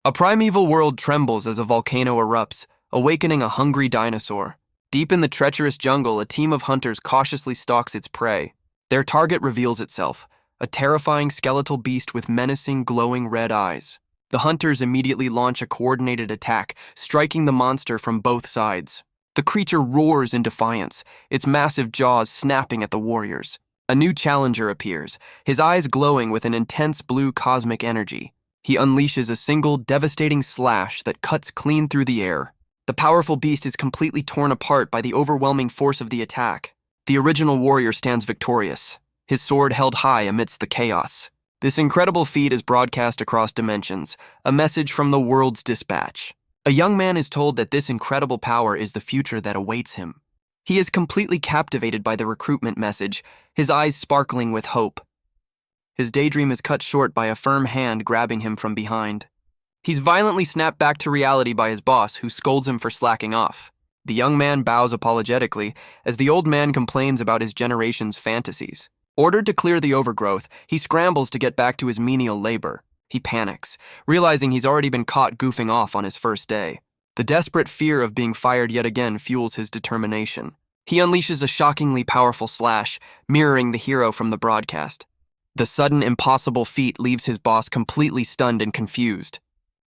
A primeval world trembles as a volcano erupts, awakening a hungry dinosaur. Deep in the treacherous jungle, a team of hunters cautiously stalks its prey. Their target reveals itself, a terrifying skeletal beast with menacing, glowing red eyes. The hunters immediately launch a coordinated attack, striking the monster from both sides. The creature roars in defiance, its massive jaws snapping at the warriors. A new challenger appears, his eyes glowing with an intense blue cosmic energy. He unleashes a single, devastating slash that cuts clean through the air. The powerful beast is completely torn apart by the overwhelming force of the attack. The original warrior stands victorious, his sword held high amidst the chaos. This incredible feat is broadcast across dimensions, a message from the world's dispatch. A young man is told that this incredible power is the future that awaits him. He is completely captivated by the recruitment message, his eyes sparkling with hope. His daydream is cut short by a firm hand grabbing him from behind. He's violently snapped back to reality by his boss, who scolds him for slacking off. The young man bows apologetically as the old man complains about his generation's fantasies. Ordered to clear the overgrowth, he scrambles to get back to his menial labor. He panics, realizing he's already been caught goofing off on his first day. The desperate fear of being fired yet again fuels his determination. He unleashes a shockingly powerful slash, mirroring the hero from the broadcast. The sudden, impossible feat leaves his boss completely stunned and confused.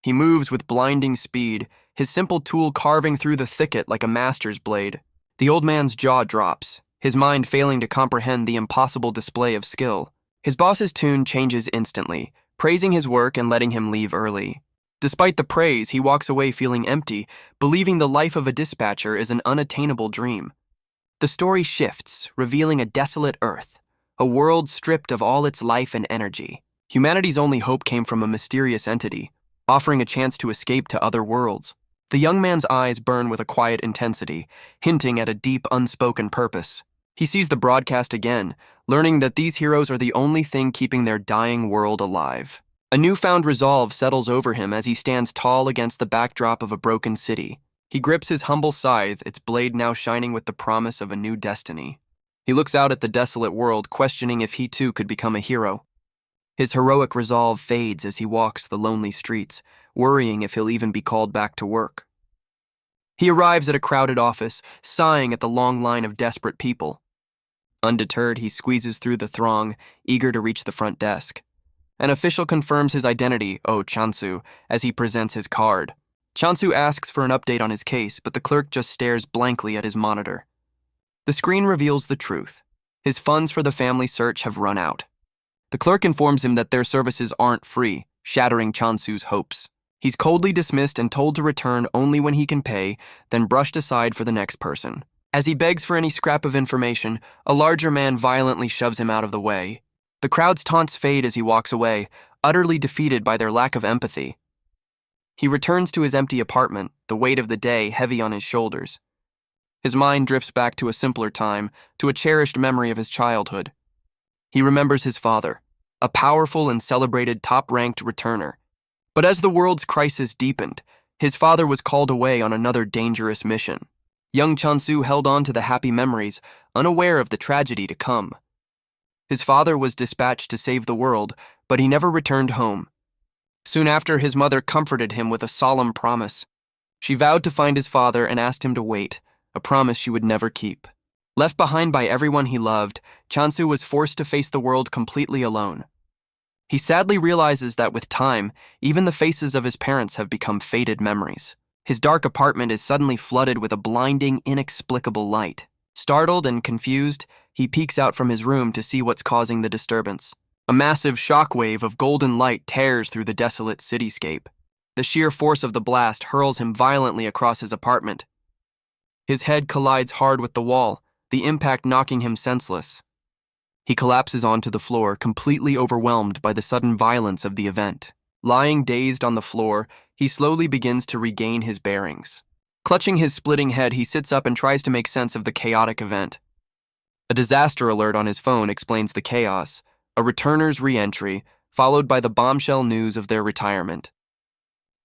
He moves with blinding speed, his simple tool carving through the thicket like a master's blade. The old man's jaw drops, his mind failing to comprehend the impossible display of skill. His boss's tune changes instantly, praising his work and letting him leave early. Despite the praise, he walks away feeling empty, believing the life of a dispatcher is an unattainable dream. The story shifts, revealing a desolate Earth, a world stripped of all its life and energy. Humanity's only hope came from a mysterious entity, offering a chance to escape to other worlds. The young man's eyes burn with a quiet intensity, hinting at a deep, unspoken purpose. He sees the broadcast again, learning that these heroes are the only thing keeping their dying world alive. A newfound resolve settles over him as he stands tall against the backdrop of a broken city. He grips his humble scythe, its blade now shining with the promise of a new destiny. He looks out at the desolate world, questioning if he too could become a hero. His heroic resolve fades as he walks the lonely streets, worrying if he'll even be called back to work. He arrives at a crowded office, sighing at the long line of desperate people. Undeterred, he squeezes through the throng, eager to reach the front desk. An official confirms his identity, Chansu, as he presents his card. Chansu asks for an update on his case, but the clerk just stares blankly at his monitor. The screen reveals the truth. His funds for the family search have run out. The clerk informs him that their services aren't free, shattering Chansu's hopes. He's coldly dismissed and told to return only when he can pay, then brushed aside for the next person. As he begs for any scrap of information, a larger man violently shoves him out of the way. The crowd's taunts fade as he walks away, utterly defeated by their lack of empathy. He returns to his empty apartment, the weight of the day heavy on his shoulders. His mind drifts back to a simpler time, to a cherished memory of his childhood. He remembers his father, a powerful and celebrated top-ranked returner. But as the world's crisis deepened, his father was called away on another dangerous mission. Young Chansu held on to the happy memories, unaware of the tragedy to come. His father was dispatched to save the world, but he never returned home. Soon after, his mother comforted him with a solemn promise. She vowed to find his father and asked him to wait, a promise she would never keep. Left behind by everyone he loved, Chansu was forced to face the world completely alone. He sadly realizes that with time, even the faces of his parents have become faded memories. His dark apartment is suddenly flooded with a blinding, inexplicable light. Startled and confused, he peeks out from his room to see what's causing the disturbance. A massive shockwave of golden light tears through the desolate cityscape. The sheer force of the blast hurls him violently across his apartment. His head collides hard with the wall, the impact knocking him senseless. He collapses onto the floor, completely overwhelmed by the sudden violence of the event. Lying dazed on the floor, he slowly begins to regain his bearings. Clutching his splitting head, he sits up and tries to make sense of the chaotic event. A disaster alert on his phone explains the chaos, a returner's re-entry, followed by the bombshell news of their retirement.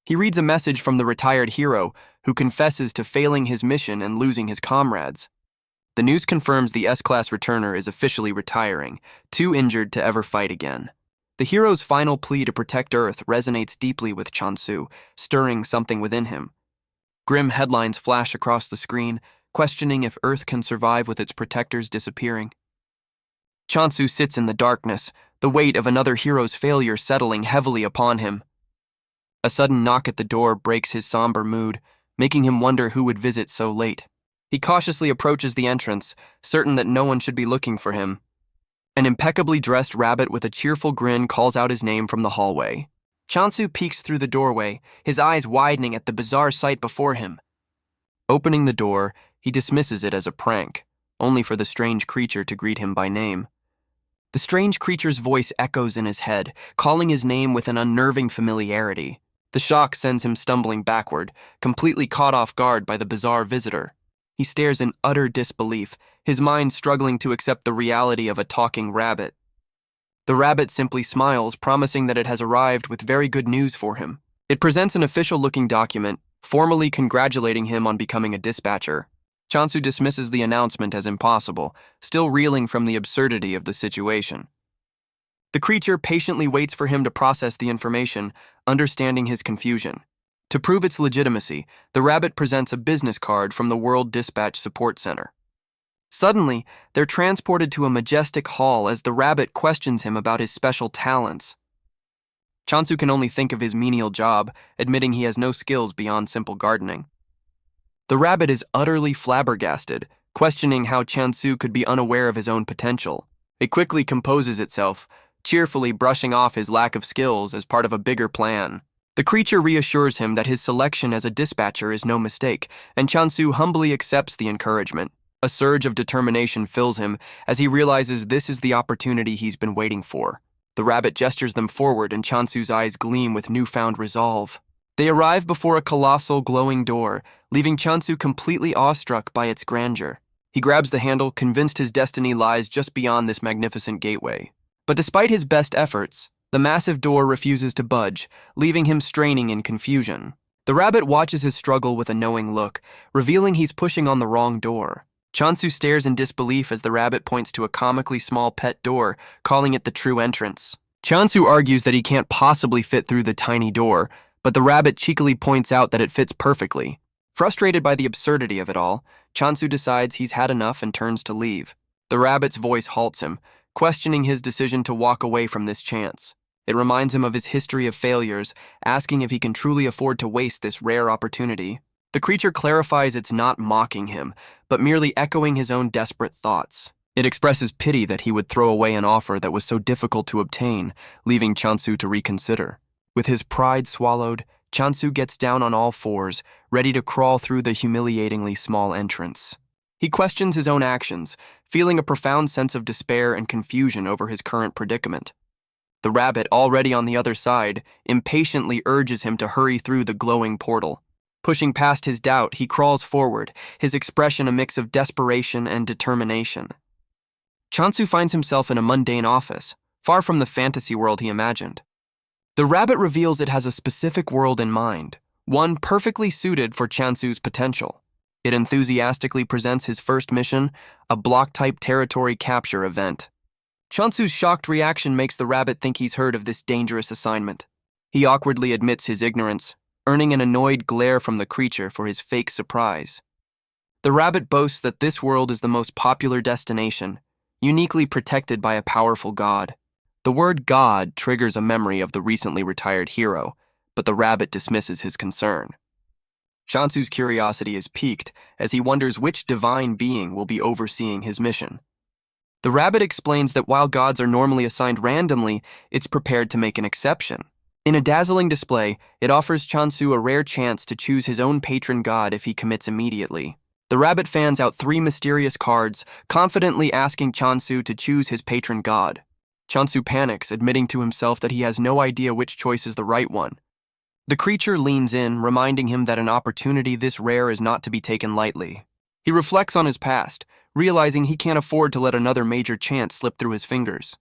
He reads a message from the retired hero, who confesses to failing his mission and losing his comrades. The news confirms the S-Class returner is officially retiring, too injured to ever fight again. The hero's final plea to protect Earth resonates deeply with Chansu, stirring something within him. Grim headlines flash across the screen, questioning if Earth can survive with its protectors disappearing. Chansu sits in the darkness, the weight of another hero's failure settling heavily upon him. A sudden knock at the door breaks his somber mood, making him wonder who would visit so late. He cautiously approaches the entrance, certain that no one should be looking for him. An impeccably dressed rabbit with a cheerful grin calls out his name from the hallway. Chansu peeks through the doorway, his eyes widening at the bizarre sight before him. Opening the door, he dismisses it as a prank, only for the strange creature to greet him by name. The strange creature's voice echoes in his head, calling his name with an unnerving familiarity. The shock sends him stumbling backward, completely caught off guard by the bizarre visitor. He stares in utter disbelief, his mind struggling to accept the reality of a talking rabbit. The rabbit simply smiles, promising that it has arrived with very good news for him. It presents an official-looking document, formally congratulating him on becoming a dispatcher. Chansu dismisses the announcement as impossible, still reeling from the absurdity of the situation. The creature patiently waits for him to process the information, understanding his confusion. To prove its legitimacy, the rabbit presents a business card from the World Dispatch Support Center. Suddenly, they're transported to a majestic hall as the rabbit questions him about his special talents. Chansu can only think of his menial job, admitting he has no skills beyond simple gardening. The rabbit is utterly flabbergasted, questioning how Chansu could be unaware of his own potential. It quickly composes itself, cheerfully brushing off his lack of skills as part of a bigger plan. The creature reassures him that his selection as a dispatcher is no mistake, and Chansu humbly accepts the encouragement. A surge of determination fills him as he realizes this is the opportunity he's been waiting for. The rabbit gestures them forward, and Chansu's eyes gleam with newfound resolve. They arrive before a colossal, glowing door, leaving Chansu completely awestruck by its grandeur. He grabs the handle, convinced his destiny lies just beyond this magnificent gateway. But despite his best efforts, the massive door refuses to budge, leaving him straining in confusion. The rabbit watches his struggle with a knowing look, revealing he's pushing on the wrong door. Chansu stares in disbelief as the rabbit points to a comically small pet door, calling it the true entrance. Chansu argues that he can't possibly fit through the tiny door, but the rabbit cheekily points out that it fits perfectly. Frustrated by the absurdity of it all, Chansu decides he's had enough and turns to leave. The rabbit's voice halts him, questioning his decision to walk away from this chance. It reminds him of his history of failures, asking if he can truly afford to waste this rare opportunity. The creature clarifies it's not mocking him, but merely echoing his own desperate thoughts. It expresses pity that he would throw away an offer that was so difficult to obtain, leaving Chansu to reconsider. With his pride swallowed, Chansu gets down on all fours, ready to crawl through the humiliatingly small entrance. He questions his own actions, feeling a profound sense of despair and confusion over his current predicament. The rabbit, already on the other side, impatiently urges him to hurry through the glowing portal. Pushing past his doubt, he crawls forward, his expression a mix of desperation and determination. Chansu finds himself in a mundane office, far from the fantasy world he imagined. The rabbit reveals it has a specific world in mind, one perfectly suited for Chansu's potential. It enthusiastically presents his first mission, a block-type territory capture event. Chansu's shocked reaction makes the rabbit think he's heard of this dangerous assignment. He awkwardly admits his ignorance, earning an annoyed glare from the creature for his fake surprise. The rabbit boasts that this world is the most popular destination, uniquely protected by a powerful god. The word god triggers a memory of the recently retired hero, but the rabbit dismisses his concern. Chansu's curiosity is piqued as he wonders which divine being will be overseeing his mission. The rabbit explains that while gods are normally assigned randomly, it's prepared to make an exception. In a dazzling display, it offers Chansu a rare chance to choose his own patron god if he commits immediately. The rabbit fans out 3 mysterious cards, confidently asking Chansu to choose his patron god. Chansu panics, admitting to himself that he has no idea which choice is the right one. The creature leans in, reminding him that an opportunity this rare is not to be taken lightly. He reflects on his past, realizing he can't afford to let another major chance slip through his fingers.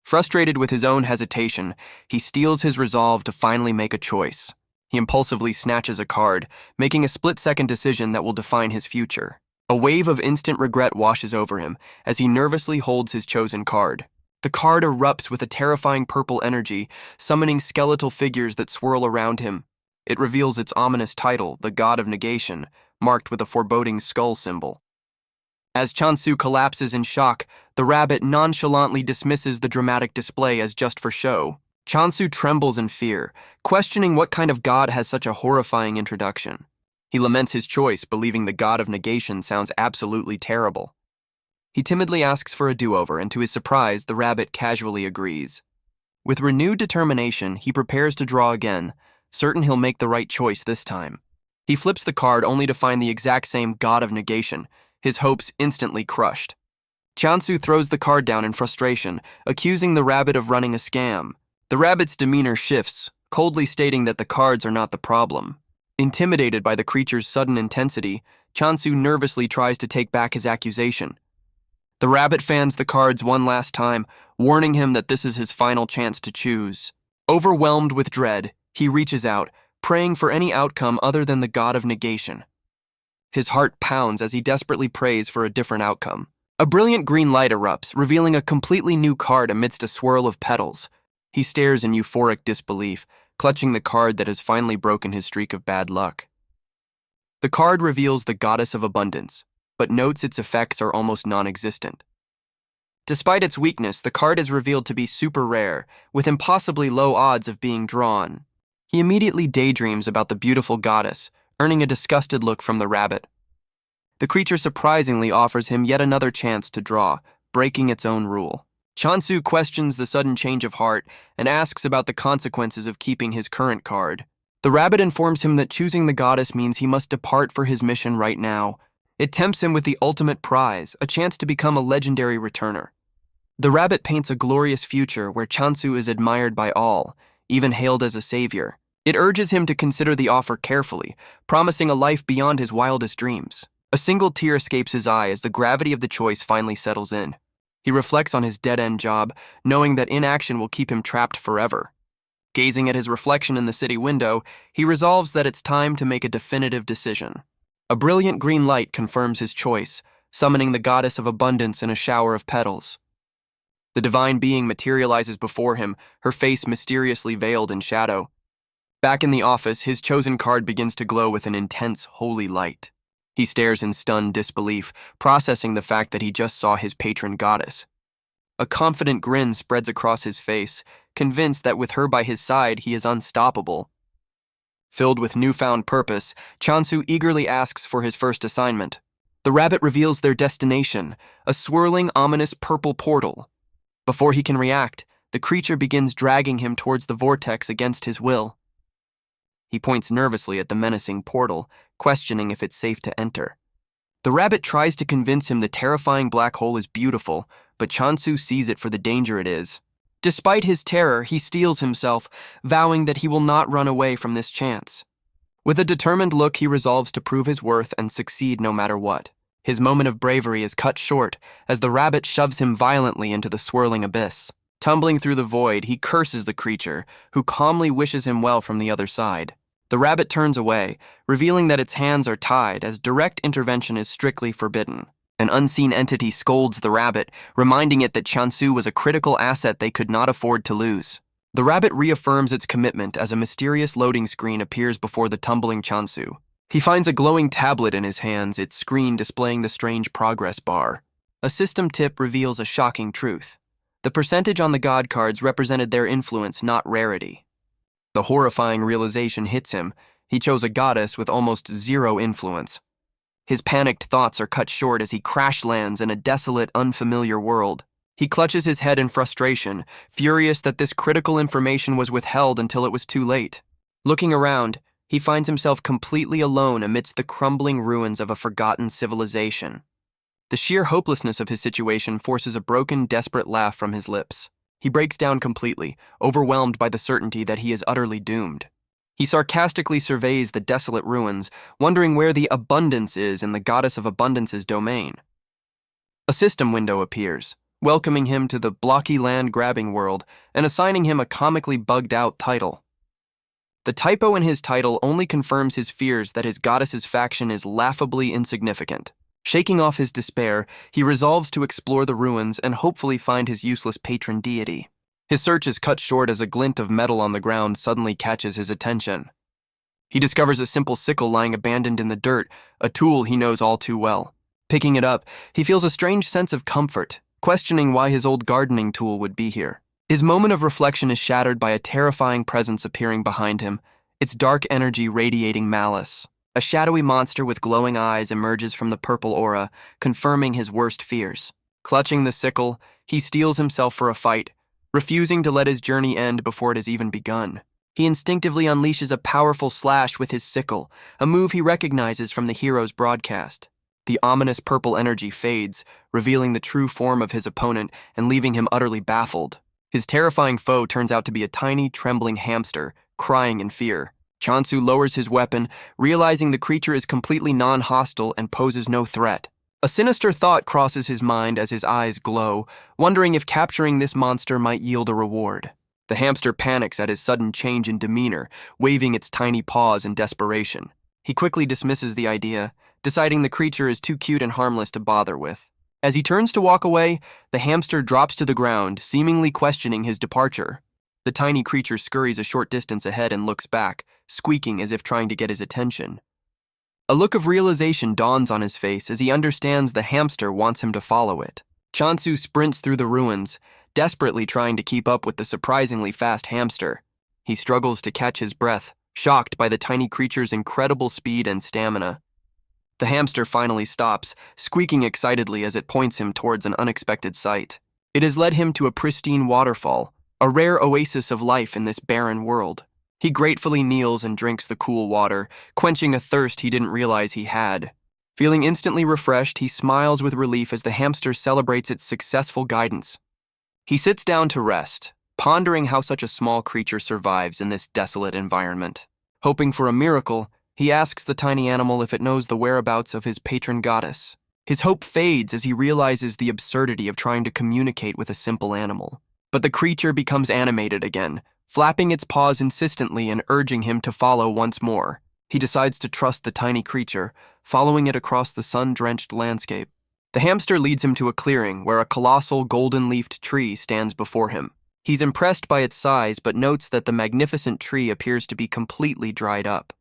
Frustrated with his own hesitation, he steels his resolve to finally make a choice. He impulsively snatches a card, making a split-second decision that will define his future. A wave of instant regret washes over him as he nervously holds his chosen card. The card erupts with a terrifying purple energy, summoning skeletal figures that swirl around him. It reveals its ominous title, the God of Negation, marked with a foreboding skull symbol. As Chansu collapses in shock, the rabbit nonchalantly dismisses the dramatic display as just for show. Chansu trembles in fear, questioning what kind of god has such a horrifying introduction. He laments his choice, believing the God of Negation sounds absolutely terrible. He timidly asks for a do-over, and to his surprise, the rabbit casually agrees. With renewed determination, he prepares to draw again, certain he'll make the right choice this time. He flips the card only to find the exact same God of Negation, his hopes instantly crushed. Chansu throws the card down in frustration, accusing the rabbit of running a scam. The rabbit's demeanor shifts, coldly stating that the cards are not the problem. Intimidated by the creature's sudden intensity, Chansu nervously tries to take back his accusation. The rabbit fans the cards one last time, warning him that this is his final chance to choose. Overwhelmed with dread, he reaches out, praying for any outcome other than the God of Negation. His heart pounds as he desperately prays for a different outcome. A brilliant green light erupts, revealing a completely new card amidst a swirl of petals. He stares in euphoric disbelief, clutching the card that has finally broken his streak of bad luck. The card reveals the Goddess of Abundance, but notes its effects are almost non-existent. Despite its weakness, the card is revealed to be super rare, with impossibly low odds of being drawn. He immediately daydreams about the beautiful goddess, earning a disgusted look from the rabbit. The creature surprisingly offers him yet another chance to draw, breaking its own rule. Chansu questions the sudden change of heart and asks about the consequences of keeping his current card. The rabbit informs him that choosing the goddess means he must depart for his mission right now. It tempts him with the ultimate prize, a chance to become a legendary returner. The rabbit paints a glorious future where Chansu is admired by all, even hailed as a savior. It urges him to consider the offer carefully, promising a life beyond his wildest dreams. A single tear escapes his eye as the gravity of the choice finally settles in. He reflects on his dead-end job, knowing that inaction will keep him trapped forever. Gazing at his reflection in the city window, he resolves that it's time to make a definitive decision. A brilliant green light confirms his choice, summoning the Goddess of Abundance in a shower of petals. The divine being materializes before him, her face mysteriously veiled in shadow. Back in the office, his chosen card begins to glow with an intense, holy light. He stares in stunned disbelief, processing the fact that he just saw his patron goddess. A confident grin spreads across his face, convinced that with her by his side, he is unstoppable. Filled with newfound purpose, Chansu eagerly asks for his first assignment. The rabbit reveals their destination, a swirling, ominous purple portal. Before he can react, the creature begins dragging him towards the vortex against his will. He points nervously at the menacing portal, questioning if it's safe to enter. The rabbit tries to convince him the terrifying black hole is beautiful, but Chansu sees it for the danger it is. Despite his terror, he steels himself, vowing that he will not run away from this chance. With a determined look, he resolves to prove his worth and succeed no matter what. His moment of bravery is cut short as the rabbit shoves him violently into the swirling abyss. Tumbling through the void, he curses the creature, who calmly wishes him well from the other side. The rabbit turns away, revealing that its hands are tied as direct intervention is strictly forbidden. An unseen entity scolds the rabbit, reminding it that Chansu was a critical asset they could not afford to lose. The rabbit reaffirms its commitment as a mysterious loading screen appears before the tumbling Chansu. He finds a glowing tablet in his hands, its screen displaying the strange progress bar. A system tip reveals a shocking truth. The percentage on the god cards represented their influence, not rarity. The horrifying realization hits him. He chose a goddess with almost zero influence. His panicked thoughts are cut short as he crash lands in a desolate, unfamiliar world. He clutches his head in frustration, furious that this critical information was withheld until it was too late. Looking around, he finds himself completely alone amidst the crumbling ruins of a forgotten civilization. The sheer hopelessness of his situation forces a broken, desperate laugh from his lips. He breaks down completely, overwhelmed by the certainty that he is utterly doomed. He sarcastically surveys the desolate ruins, wondering where the abundance is in the Goddess of Abundance's domain. A system window appears, welcoming him to the blocky land-grabbing world and assigning him a comically bugged-out title. The typo in his title only confirms his fears that his goddess's faction is laughably insignificant. Shaking off his despair, he resolves to explore the ruins and hopefully find his useless patron deity. His search is cut short as a glint of metal on the ground suddenly catches his attention. He discovers a simple sickle lying abandoned in the dirt, a tool he knows all too well. Picking it up, he feels a strange sense of comfort, questioning why his old gardening tool would be here. His moment of reflection is shattered by a terrifying presence appearing behind him, its dark energy radiating malice. A shadowy monster with glowing eyes emerges from the purple aura, confirming his worst fears. Clutching the sickle, he steels himself for a fight, refusing to let his journey end before it has even begun. He instinctively unleashes a powerful slash with his sickle, a move he recognizes from the hero's broadcast. The ominous purple energy fades, revealing the true form of his opponent and leaving him utterly baffled. His terrifying foe turns out to be a tiny, trembling hamster, crying in fear. Chansu lowers his weapon, realizing the creature is completely non-hostile and poses no threat. A sinister thought crosses his mind as his eyes glow, wondering if capturing this monster might yield a reward. The hamster panics at his sudden change in demeanor, waving its tiny paws in desperation. He quickly dismisses the idea, deciding the creature is too cute and harmless to bother with. As he turns to walk away, the hamster drops to the ground, seemingly questioning his departure. The tiny creature scurries a short distance ahead and looks back, squeaking as if trying to get his attention. A look of realization dawns on his face as he understands the hamster wants him to follow it. Chansu sprints through the ruins, desperately trying to keep up with the surprisingly fast hamster. He struggles to catch his breath, shocked by the tiny creature's incredible speed and stamina. The hamster finally stops, squeaking excitedly as it points him towards an unexpected sight. It has led him to a pristine waterfall, a rare oasis of life in this barren world. He gratefully kneels and drinks the cool water, quenching a thirst he didn't realize he had. Feeling instantly refreshed, he smiles with relief as the hamster celebrates its successful guidance. He sits down to rest, pondering how such a small creature survives in this desolate environment. Hoping for a miracle, he asks the tiny animal if it knows the whereabouts of his patron goddess. His hope fades as he realizes the absurdity of trying to communicate with a simple animal. But the creature becomes animated again, flapping its paws insistently and urging him to follow once more. He decides to trust the tiny creature, following it across the sun-drenched landscape. The hamster leads him to a clearing where a colossal golden-leafed tree stands before him. He's impressed by its size but notes that the magnificent tree appears to be completely dried up.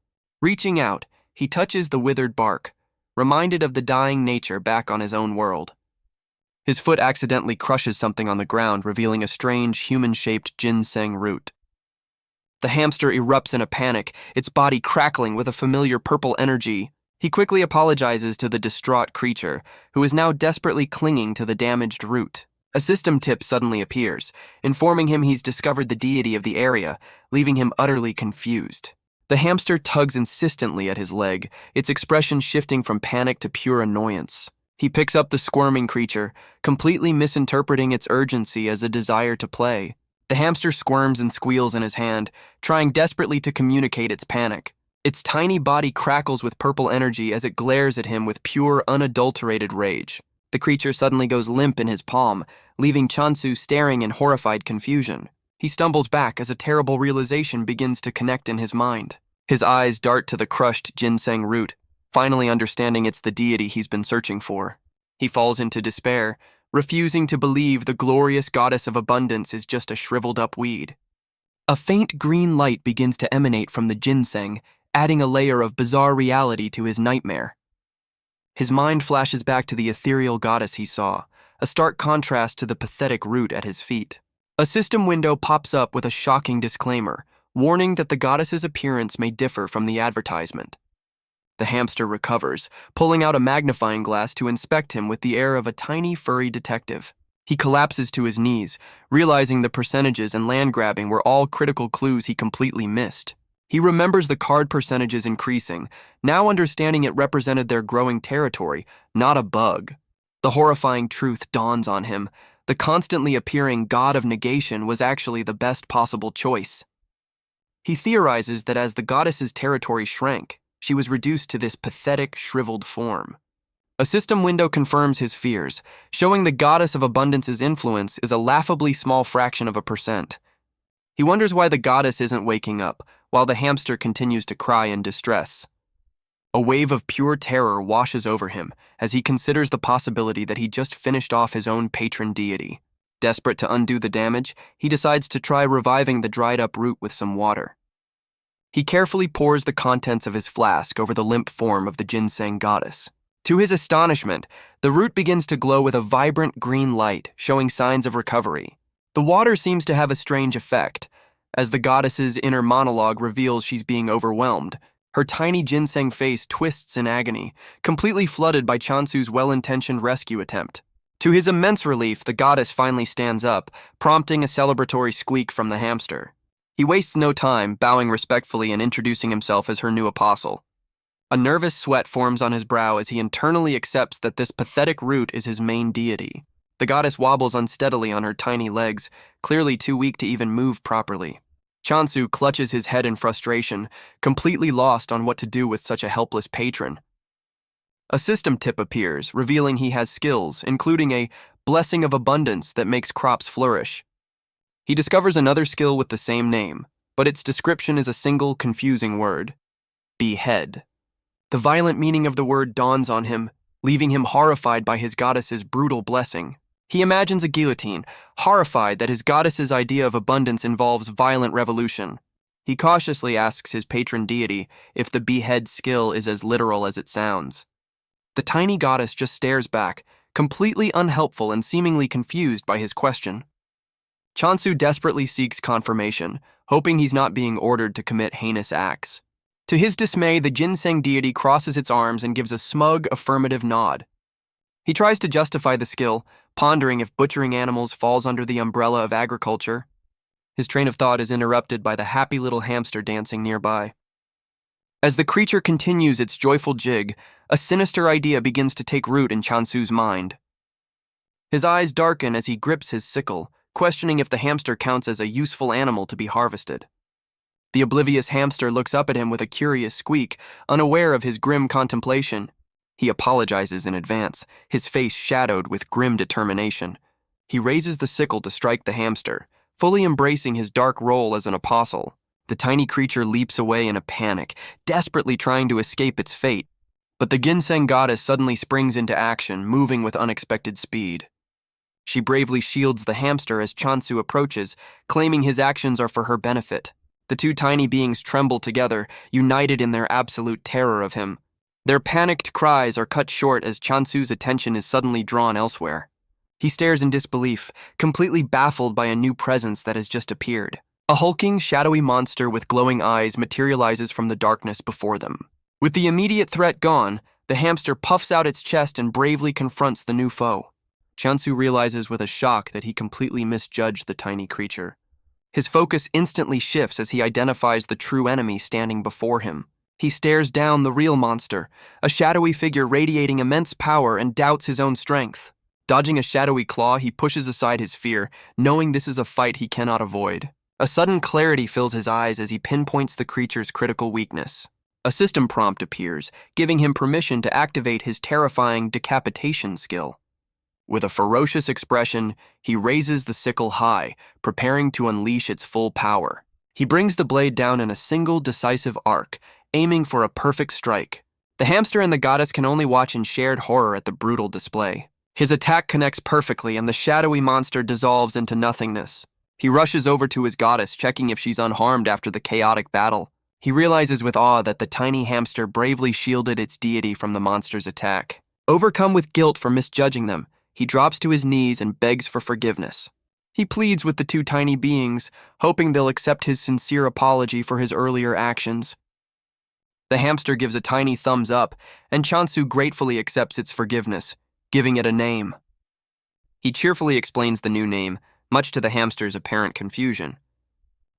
Reaching out, he touches the withered bark, reminded of the dying nature back on his own world. His foot accidentally crushes something on the ground, revealing a strange, human-shaped ginseng root. The hamster erupts in a panic, its body crackling with a familiar purple energy. He quickly apologizes to the distraught creature, who is now desperately clinging to the damaged root. A system tip suddenly appears, informing him he's discovered the deity of the area, leaving him utterly confused. The hamster tugs insistently at his leg, its expression shifting from panic to pure annoyance. He picks up the squirming creature, completely misinterpreting its urgency as a desire to play. The hamster squirms and squeals in his hand, trying desperately to communicate its panic. Its tiny body crackles with purple energy as it glares at him with pure, unadulterated rage. The creature suddenly goes limp in his palm, leaving Chansu staring in horrified confusion. He stumbles back as a terrible realization begins to connect in his mind. His eyes dart to the crushed ginseng root, finally understanding it's the deity he's been searching for. He falls into despair, refusing to believe the glorious goddess of abundance is just a shriveled-up weed. A faint green light begins to emanate from the ginseng, adding a layer of bizarre reality to his nightmare. His mind flashes back to the ethereal goddess he saw, a stark contrast to the pathetic root at his feet. A system window pops up with a shocking disclaimer, warning that the goddess's appearance may differ from the advertisement. The hamster recovers, pulling out a magnifying glass to inspect him with the air of a tiny furry detective. He collapses to his knees, realizing the percentages and land grabbing were all critical clues he completely missed. He remembers the card percentages increasing, now understanding it represented their growing territory, not a bug. The horrifying truth dawns on him. The constantly appearing god of negation was actually the best possible choice. He theorizes that as the goddess's territory shrank, she was reduced to this pathetic, shriveled form. A system window confirms his fears, showing the goddess of abundance's influence is a laughably small fraction of a percent. He wonders why the goddess isn't waking up, while the hamster continues to cry in distress. A wave of pure terror washes over him as he considers the possibility that he just finished off his own patron deity. Desperate to undo the damage, he decides to try reviving the dried-up root with some water. He carefully pours the contents of his flask over the limp form of the ginseng goddess. To his astonishment, the root begins to glow with a vibrant green light, showing signs of recovery. The water seems to have a strange effect, as the goddess's inner monologue reveals she's being overwhelmed. Her tiny ginseng face twists in agony, completely flooded by Chansu's well-intentioned rescue attempt. To his immense relief, the goddess finally stands up, prompting a celebratory squeak from the hamster. He wastes no time, bowing respectfully and introducing himself as her new apostle. A nervous sweat forms on his brow as he internally accepts that this pathetic root is his main deity. The goddess wobbles unsteadily on her tiny legs, clearly too weak to even move properly. Chansu clutches his head in frustration, completely lost on what to do with such a helpless patron. A system tip appears, revealing he has skills, including a blessing of abundance that makes crops flourish. He discovers another skill with the same name, but its description is a single, confusing word: behead. The violent meaning of the word dawns on him, leaving him horrified by his goddess's brutal blessing. He imagines a guillotine, horrified that his goddess's idea of abundance involves violent revolution. He cautiously asks his patron deity if the behead skill is as literal as it sounds. The tiny goddess just stares back, completely unhelpful and seemingly confused by his question. Chansu desperately seeks confirmation, hoping he's not being ordered to commit heinous acts. To his dismay, the ginseng deity crosses its arms and gives a smug, affirmative nod. He tries to justify the skill, pondering if butchering animals falls under the umbrella of agriculture. His train of thought is interrupted by the happy little hamster dancing nearby. As the creature continues its joyful jig, a sinister idea begins to take root in Chansu's mind. His eyes darken as he grips his sickle, questioning if the hamster counts as a useful animal to be harvested. The oblivious hamster looks up at him with a curious squeak, unaware of his grim contemplation. He apologizes in advance, his face shadowed with grim determination. He raises the sickle to strike the hamster, fully embracing his dark role as an apostle. The tiny creature leaps away in a panic, desperately trying to escape its fate. But the ginseng goddess suddenly springs into action, moving with unexpected speed. She bravely shields the hamster as Chansu approaches, claiming his actions are for her benefit. The two tiny beings tremble together, united in their absolute terror of him. Their panicked cries are cut short as Chansu's attention is suddenly drawn elsewhere. He stares in disbelief, completely baffled by a new presence that has just appeared. A hulking, shadowy monster with glowing eyes materializes from the darkness before them. With the immediate threat gone, the hamster puffs out its chest and bravely confronts the new foe. Chansu realizes with a shock that he completely misjudged the tiny creature. His focus instantly shifts as he identifies the true enemy standing before him. He stares down the real monster, a shadowy figure radiating immense power, and doubts his own strength. Dodging a shadowy claw, he pushes aside his fear, knowing this is a fight he cannot avoid. A sudden clarity fills his eyes as he pinpoints the creature's critical weakness. A system prompt appears, giving him permission to activate his terrifying decapitation skill. With a ferocious expression, he raises the sickle high, preparing to unleash its full power. He brings the blade down in a single decisive arc, aiming for a perfect strike. The hamster and the goddess can only watch in shared horror at the brutal display. His attack connects perfectly, and the shadowy monster dissolves into nothingness. He rushes over to his goddess, checking if she's unharmed after the chaotic battle. He realizes with awe that the tiny hamster bravely shielded its deity from the monster's attack. Overcome with guilt for misjudging them, he drops to his knees and begs for forgiveness. He pleads with the two tiny beings, hoping they'll accept his sincere apology for his earlier actions. The hamster gives a tiny thumbs up, and Chansu gratefully accepts its forgiveness, giving it a name. He cheerfully explains the new name, much to the hamster's apparent confusion.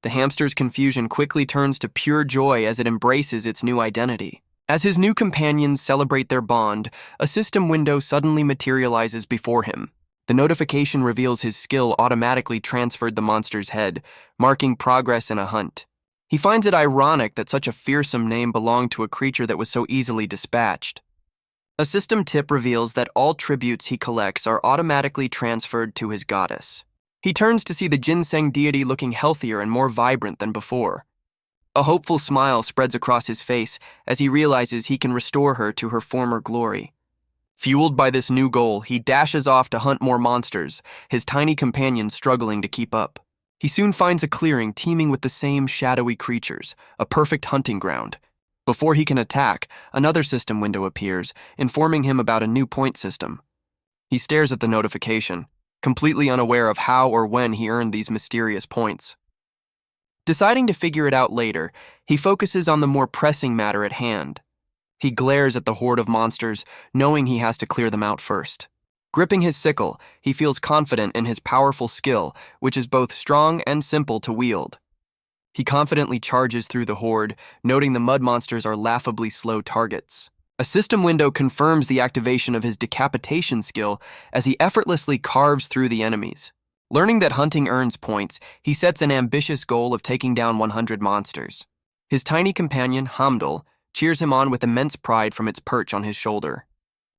The hamster's confusion quickly turns to pure joy as it embraces its new identity. As his new companions celebrate their bond, a system window suddenly materializes before him. The notification reveals his skill automatically transferred the monster's head, marking progress in a hunt. He finds it ironic that such a fearsome name belonged to a creature that was so easily dispatched. A system tip reveals that all tributes he collects are automatically transferred to his goddess. He turns to see the ginseng deity looking healthier and more vibrant than before. A hopeful smile spreads across his face as he realizes he can restore her to her former glory. Fueled by this new goal, he dashes off to hunt more monsters, his tiny companion struggling to keep up. He soon finds a clearing teeming with the same shadowy creatures, a perfect hunting ground. Before he can attack, another system window appears, informing him about a new point system. He stares at the notification, completely unaware of how or when he earned these mysterious points. Deciding to figure it out later, he focuses on the more pressing matter at hand. He glares at the horde of monsters, knowing he has to clear them out first. Gripping his sickle, he feels confident in his powerful skill, which is both strong and simple to wield. He confidently charges through the horde, noting the mud monsters are laughably slow targets. A system window confirms the activation of his decapitation skill as he effortlessly carves through the enemies. Learning that hunting earns points, he sets an ambitious goal of taking down 100 monsters. His tiny companion, Hamdul, cheers him on with immense pride from its perch on his shoulder.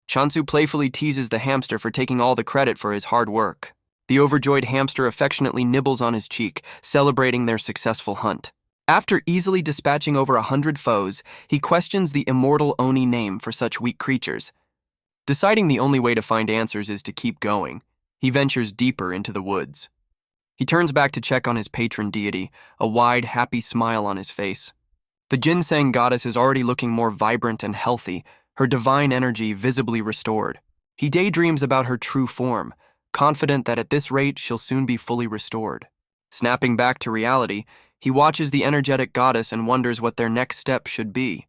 Chansu playfully teases the hamster for taking all the credit for his hard work. The overjoyed hamster affectionately nibbles on his cheek, celebrating their successful hunt. After easily dispatching over 100 foes, he questions the immortal Oni name for such weak creatures. Deciding the only way to find answers is to keep going, he ventures deeper into the woods. He turns back to check on his patron deity, a wide, happy smile on his face. The ginseng goddess is already looking more vibrant and healthy, her divine energy visibly restored. He daydreams about her true form, confident that at this rate she'll soon be fully restored. Snapping back to reality, he watches the energetic goddess and wonders what their next step should be.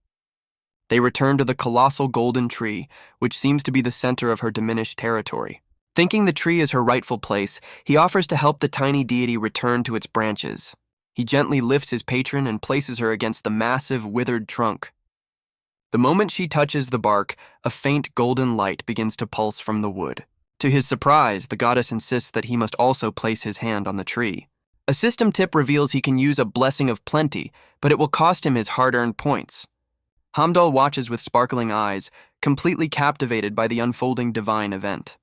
They return to the colossal golden tree, which seems to be the center of her diminished territory. Thinking the tree is her rightful place, he offers to help the tiny deity return to its branches. He gently lifts his patron and places her against the massive, withered trunk. The moment she touches the bark, a faint golden light begins to pulse from the wood. To his surprise, the goddess insists that he must also place his hand on the tree. A system tip reveals he can use a blessing of plenty, but it will cost him his hard-earned points. Hamdul watches with sparkling eyes, completely captivated by the unfolding divine event.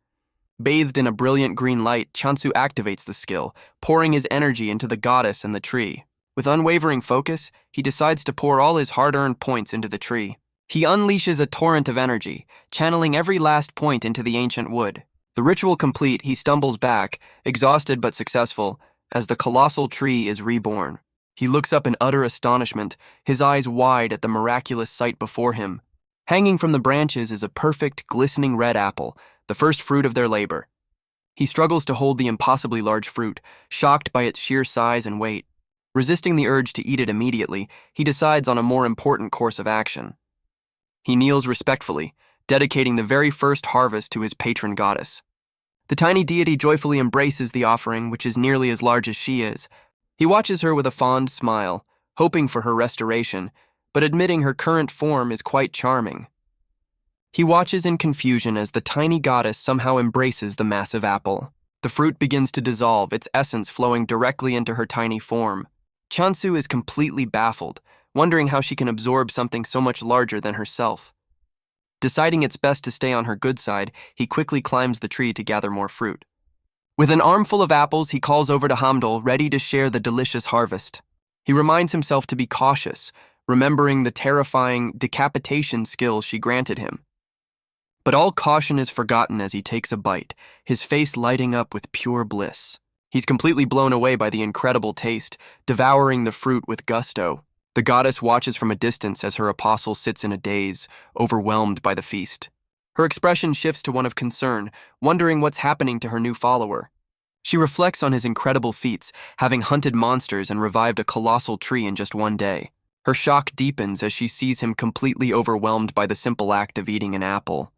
Bathed in a brilliant green light, Chansu activates the skill, pouring his energy into the goddess and the tree. With unwavering focus, he decides to pour all his hard-earned points into the tree. He unleashes a torrent of energy, channeling every last point into the ancient wood. The ritual complete, he stumbles back, exhausted but successful, as the colossal tree is reborn. He looks up in utter astonishment, his eyes wide at the miraculous sight before him. Hanging from the branches is a perfect, glistening red apple, the first fruit of their labor. He struggles to hold the impossibly large fruit, shocked by its sheer size and weight. Resisting the urge to eat it immediately, he decides on a more important course of action. He kneels respectfully, dedicating the very first harvest to his patron goddess. The tiny deity joyfully embraces the offering, which is nearly as large as she is. He watches her with a fond smile, hoping for her restoration, but admitting her current form is quite charming. He watches in confusion as the tiny goddess somehow embraces the massive apple. The fruit begins to dissolve, its essence flowing directly into her tiny form. Chansu is completely baffled, wondering how she can absorb something so much larger than herself. Deciding it's best to stay on her good side, he quickly climbs the tree to gather more fruit. With an armful of apples, he calls over to Hamdul, ready to share the delicious harvest. He reminds himself to be cautious, remembering the terrifying decapitation skill she granted him. But all caution is forgotten as he takes a bite, his face lighting up with pure bliss. He's completely blown away by the incredible taste, devouring the fruit with gusto. The goddess watches from a distance as her apostle sits in a daze, overwhelmed by the feast. Her expression shifts to one of concern, wondering what's happening to her new follower. She reflects on his incredible feats, having hunted monsters and revived a colossal tree in just one day. Her shock deepens as she sees him completely overwhelmed by the simple act of eating an apple.